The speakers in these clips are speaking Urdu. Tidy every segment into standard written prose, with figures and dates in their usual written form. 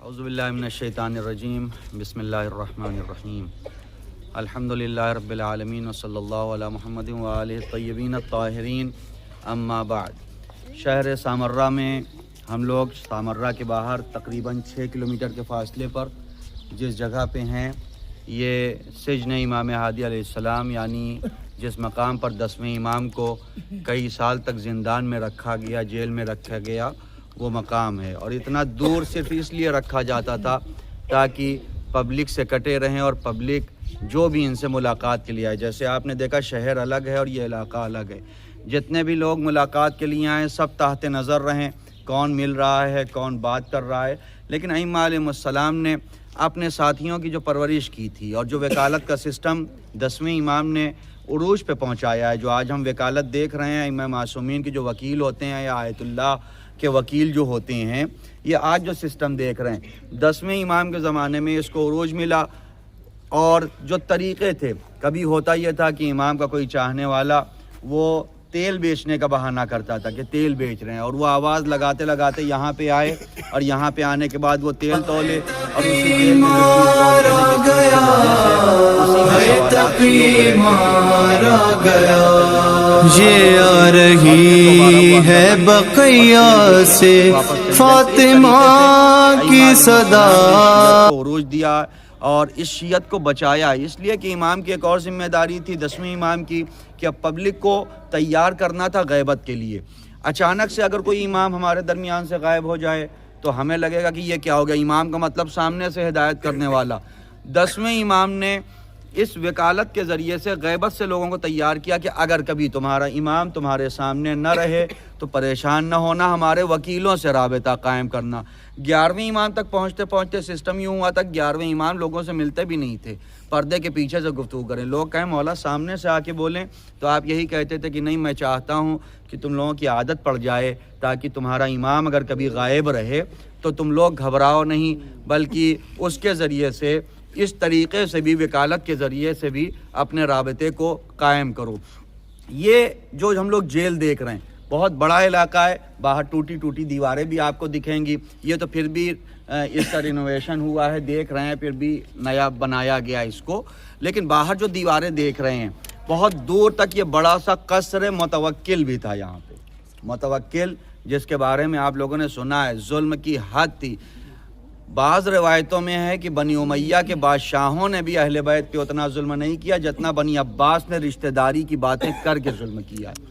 اعوذ باللہ من الشیطان الرجیم بسم اللہ الرحمن الرحیم الحمدللہ رب العالمین وصلی اللہ علی محمد وآلہ الطیبین الطاہرین اما بعد۔ شہر سامرہ میں ہم لوگ سامرہ کے باہر تقریباً 6 کلومیٹر کے فاصلے پر جس جگہ پہ ہیں، یہ سجن امام ہادی علیہ السلام، یعنی جس مقام پر 10ویں امام کو کئی سال تک زندان میں رکھا گیا، جیل میں رکھا گیا، وہ مقام ہے۔ اور اتنا دور صرف اس لیے رکھا جاتا تھا تاکہ پبلک سے کٹے رہیں اور پبلک جو بھی ان سے ملاقات کے لیے آئے۔ جیسے آپ نے دیکھا شہر الگ ہے اور یہ علاقہ الگ ہے، جتنے بھی لوگ ملاقات کے لیے آئیں سب تحت نظر رہیں، کون مل رہا ہے، کون بات کر رہا ہے۔ لیکن ائمہ علیہ السلام نے اپنے ساتھیوں کی جو پرورش کی تھی اور جو وکالت کا سسٹم 10ویں امام نے عروج پہ پہنچایا ہے، جو آج ہم وکالت دیکھ رہے ہیں، ائمہ معصومین کے جو وکیل ہوتے ہیں یا آیت اللہ کے وکیل جو ہوتے ہیں، یہ آج جو سسٹم دیکھ رہے ہیں 10ویں امام کے زمانے میں اس کو عروج ملا۔ اور جو طریقے تھے، کبھی ہوتا یہ تھا کہ امام کا کوئی چاہنے والا وہ تیل بیچنے کا بہانہ کرتا تھا کہ تیل بیچ رہے ہیں، اور وہ آواز لگاتے لگاتے یہاں پہ آئے، اور یہاں پہ آنے کے بعد وہ تیل تولے اور اسی تیل میں یہ آ رہی ہے بقیہ سے فاطمہ کی صدا، عروج دیا اور اس شیعت کو بچایا۔ اس لیے کہ امام کی ایک اور ذمہ داری تھی 10ویں امام کی کہ اب پبلک کو تیار کرنا تھا غیبت کے لیے۔ اچانک سے اگر کوئی امام ہمارے درمیان سے غائب ہو جائے تو ہمیں لگے گا کہ یہ کیا ہو گیا، امام کا مطلب سامنے سے ہدایت کرنے والا۔ 10ویں امام نے اس وکالت کے ذریعے سے غیبت سے لوگوں کو تیار کیا کہ اگر کبھی تمہارا امام تمہارے سامنے نہ رہے تو پریشان نہ ہونا، ہمارے وکیلوں سے رابطہ قائم کرنا۔ 11ویں امام تک پہنچتے پہنچتے سسٹم یوں ہوا تھا کہ 11ویں امام لوگوں سے ملتے بھی نہیں تھے، پردے کے پیچھے سے گفتگو کریں۔ لوگ کہیں مولا سامنے سے آ کے بولیں، تو آپ یہی کہتے تھے کہ نہیں، میں چاہتا ہوں کہ تم لوگوں کی عادت پڑ جائے تاکہ تمہارا امام اگر کبھی غائب رہے تو تم لوگ گھبراؤ نہیں، بلکہ اس کے ذریعے سے، اس طریقے سے بھی، وکالت کے ذریعے سے بھی اپنے رابطے کو قائم کرو۔ یہ جو ہم لوگ جیل دیکھ رہے ہیں بہت بڑا علاقہ ہے، باہر ٹوٹی ٹوٹی دیواریں بھی آپ کو دکھیں گی، یہ تو پھر بھی اس کا رینوویشن ہوا ہے، دیکھ رہے ہیں، پھر بھی نیا بنایا گیا اس کو۔ لیکن باہر جو دیواریں دیکھ رہے ہیں بہت دور تک یہ بڑا سا قصر متوکل بھی تھا یہاں پہ۔ متوکل جس کے بارے میں آپ لوگوں نے سنا ہے، ظلم کی حد تھی۔ بعض روایتوں میں ہے کہ بنی امیہ کے بادشاہوں نے بھی اہل بیت پہ اتنا ظلم نہیں کیا جتنا بنی عباس نے رشتہ داری کی باتیں کر کے ظلم کیا ہے۔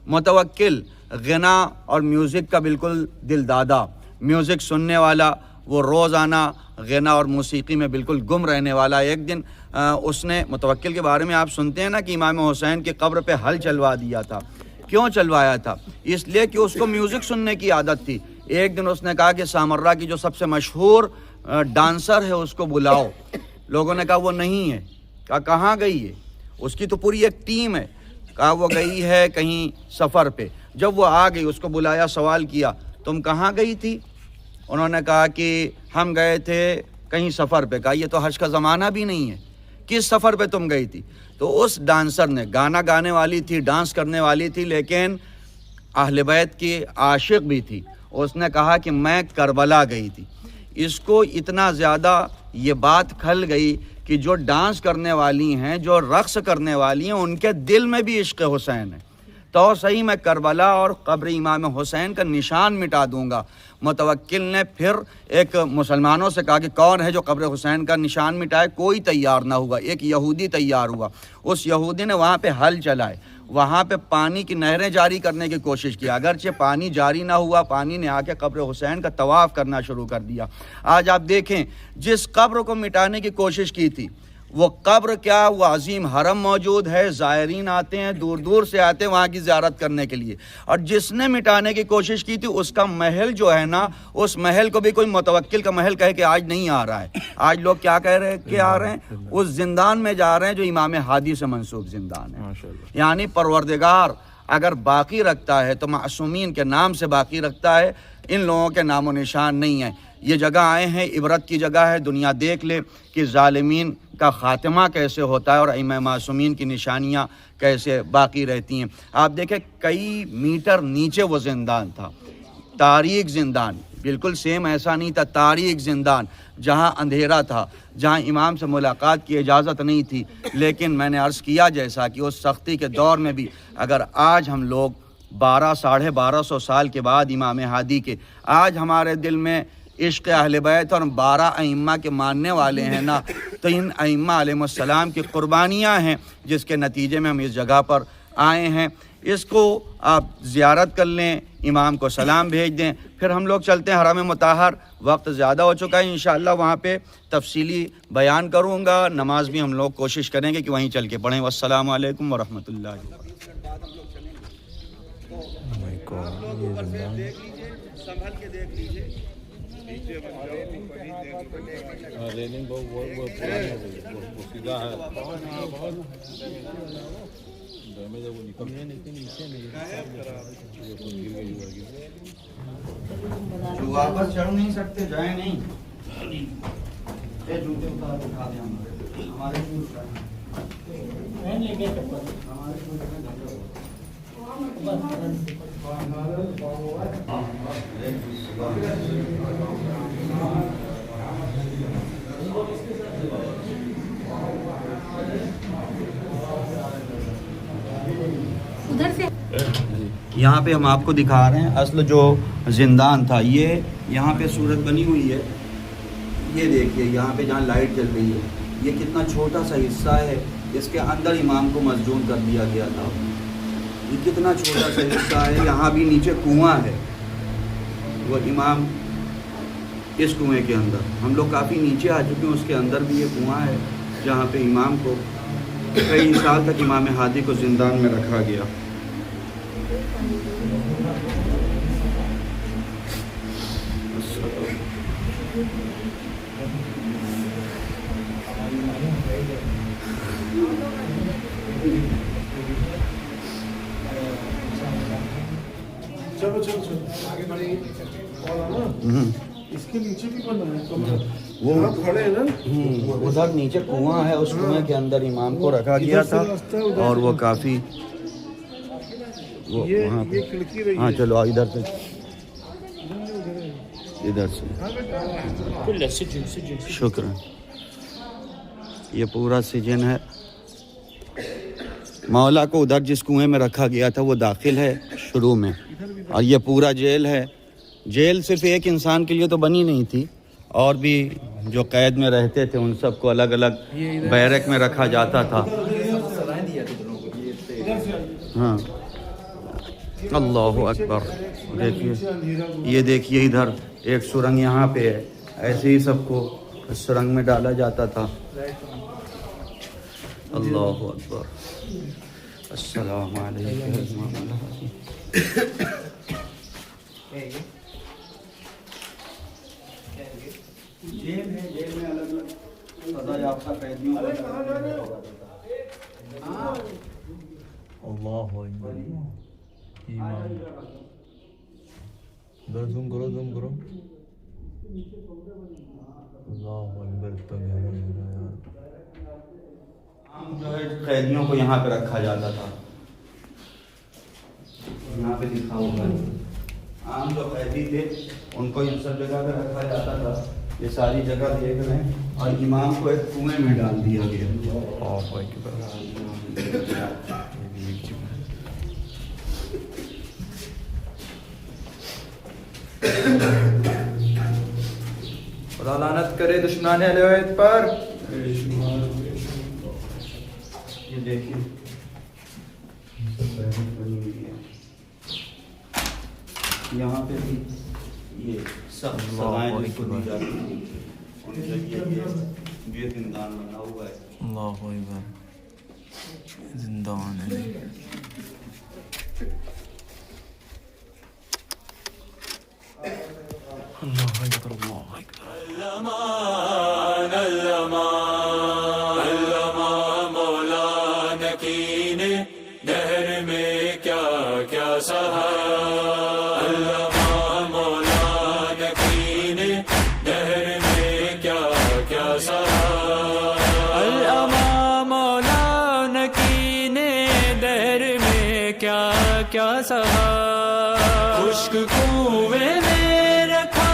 متوکل غنا اور میوزک کا بالکل دل دادا، میوزک سننے والا، وہ روزانہ غنا اور موسیقی میں بالکل گم رہنے والا۔ ایک دن اس نے، متوکل کے بارے میں آپ سنتے ہیں نا کہ امام حسین کی قبر پہ حل چلوا دیا تھا۔ کیوں چلوایا تھا؟ اس لیے کہ اس کو میوزک سننے کی عادت تھی۔ ایک دن اس نے کہا کہ سامرہ کی جو سب سے مشہور ڈانسر ہے اس کو بلاؤ۔ لوگوں نے کہا وہ نہیں ہے۔ کہا کہاں گئی ہے؟ اس کی تو پوری ایک ٹیم ہے۔ کہا وہ گئی ہے کہیں سفر پہ۔ جب وہ آ گئی اس کو بلایا، سوال کیا تم کہاں گئی تھی؟ انہوں نے کہا کہ ہم گئے تھے کہیں سفر پہ۔ کہا یہ تو حج کا زمانہ بھی نہیں ہے، کس سفر پہ تم گئی تھی؟ تو اس ڈانسر نے، گانا گانے والی تھی، ڈانس کرنے والی تھی، لیکن اہل بیت کی عاشق بھی تھی، اس نے کہا کہ میں کربلا گئی تھی۔ اس کو اتنا زیادہ یہ بات کھل گئی کہ جو ڈانس کرنے والی ہیں، جو رقص کرنے والی ہیں، ان کے دل میں بھی عشق حسین ہے، تو صحیح میں کربلا اور قبر امام حسین کا نشان مٹا دوں گا۔ متوکل نے پھر ایک مسلمانوں سے کہا کہ کون ہے جو قبر حسین کا نشان مٹائے؟ کوئی تیار نہ ہوا۔ ایک یہودی تیار ہوا، اس یہودی نے وہاں پہ حل چلائے، وہاں پہ پانی کی نہریں جاری کرنے کی کوشش کی۔ اگرچہ پانی جاری نہ ہوا، پانی نے آ کے قبر حسین کا طواف کرنا شروع کر دیا۔ آج آپ دیکھیں جس قبر کو مٹانے کی کوشش کی تھی، وہ قبر کیا، وہ عظیم حرم موجود ہے، زائرین آتے ہیں، دور دور سے آتے ہیں وہاں کی زیارت کرنے کے لیے۔ اور جس نے مٹانے کی کوشش کی تھی اس کا محل جو ہے نا، اس محل کو بھی کوئی متوکل کا محل کہے کہ آج نہیں آ رہا ہے۔ آج لوگ کیا کہہ رہے ہیں کہ آ رہے ہیں؟ اس زندان میں جا رہے ہیں جو امام ہادی سے منسوب زندان ہے۔ یعنی پروردگار اگر باقی رکھتا ہے تو معصومین کے نام سے باقی رکھتا ہے، ان لوگوں کے نام و نشان نہیں ہیں۔ یہ جگہ آئے ہیں، عبرت کی جگہ ہے، دنیا دیکھ لے کہ ظالمین کا خاتمہ کیسے ہوتا ہے اور ائمہ معصومین کی نشانیاں کیسے باقی رہتی ہیں۔ آپ دیکھیں کئی میٹر نیچے وہ زندان تھا، تاریک زندان، بالکل سیم ایسا نہیں تھا. تاریک زندان جہاں اندھیرا تھا, جہاں امام سے ملاقات کی اجازت نہیں تھی. لیکن میں نے عرض کیا جیسا کہ اس سختی کے دور میں بھی اگر آج ہم لوگ 1200 سال کے بعد امام ہادی کے آج ہمارے دل میں عشق اہل بیت اور 12 ائمہ کے ماننے والے ہیں نا, تو ان ائمہ علیہ السلام کی قربانیاں ہیں جس کے نتیجے میں ہم اس جگہ پر آئے ہیں. اس کو آپ زیارت کر لیں, امام کو سلام بھیج دیں, پھر ہم لوگ چلتے ہیں حرم مطہر. وقت زیادہ ہو چکا ہے, انشاءاللہ وہاں پہ تفصیلی بیان کروں گا. نماز بھی ہم لوگ کوشش کریں گے کہ وہیں چل کے پڑھیں. والسلام علیکم ورحمۃ اللہ. سنبھل کے دیکھ لیجیے. جو واپس چڑھ نہیں سکتے جائیں نہیں. جوتے اتار دکھا دیں ہمارے یہاں پہ ہم آپ کو دکھا رہے ہیں اصل جو زندان تھا. یہ یہاں پہ صورت بنی ہوئی ہے, یہ دیکھیے یہاں پہ جہاں لائٹ جل رہی ہے, یہ کتنا چھوٹا سا حصہ ہے. اس کے اندر امام کو مسجون کر دیا گیا تھا. یہ کتنا چھوٹا سا حصہ ہے. یہاں بھی نیچے کنواں ہے, وہ امام اس کنویں کے اندر. ہم لوگ کافی نیچے آ چکے ہیں, اس کے اندر بھی یہ کنواں ہے جہاں پہ امام کو کئی سال تک امام ہادی کو زندان میں رکھا گیا. اس کے نیچے بھی بنا ہے, وہ کھڑے ہیں نا, ادھر نیچے کنواں ہے, اس کنویں کے اندر امام کو رکھا گیا تھا. اور وہ کافی وہاں پہ کھڑکی رہی. ہاں چلو ادھر سے, ادھر سے. شکریہ. یہ پورا سجن ہے. مولا کو ادھر جس کنویں میں رکھا گیا تھا وہ داخل ہے شروع میں, اور یہ پورا جیل ہے. جیل صرف ایک انسان کے لیے تو بنی نہیں تھی, اور بھی جو قید میں رہتے تھے ان سب کو الگ الگ بیرک میں رکھا جاتا تھا. ہاں اللہ اکبر. دیکھیے, یہ دیکھیے ادھر ایک سرنگ یہاں پہ ہے, ایسے ہی سب کو سرنگ میں ڈالا جاتا تھا. اللہ اکبر. السلام علیکم. جیل ہے, جیل میں الگ الگ سزا یافتہ قیدیوں کو اللہ اکبر. ایمان. زوم کرو, زوم کرو. اللہ اکبر. جو ہے قیدیوں کو یہاں پہ رکھا جاتا تھا. یہاں پہ لکھا ہوا ہے عام جو قیدی تھے ان کو ان سب جگہ پہ رکھا جاتا تھا. یہ ساری جگہ دیکھ رہے ہیں, اور امام کو ایک کنویں میں ڈال دیا گیا. خدا لعنت کرے دشمنان اہل بیت پر. یہ دیکھیے یہاں پہ بھی یہ سب سزائیں جس کو دی جاتی ہیں ان کے لیے یہ زندان بنا ہوا ہے. اللہ اکبر. زندان ہے. اللہ اکبر. اللہ اکبر. علمان مولا نکین دہر میں کیا کیا سہا. علمان مولا نکین دہر میں کیا کیا سہا. علمان مولا نکین دہر میں کیا کیا سہا. خشک کنویں میں رکھا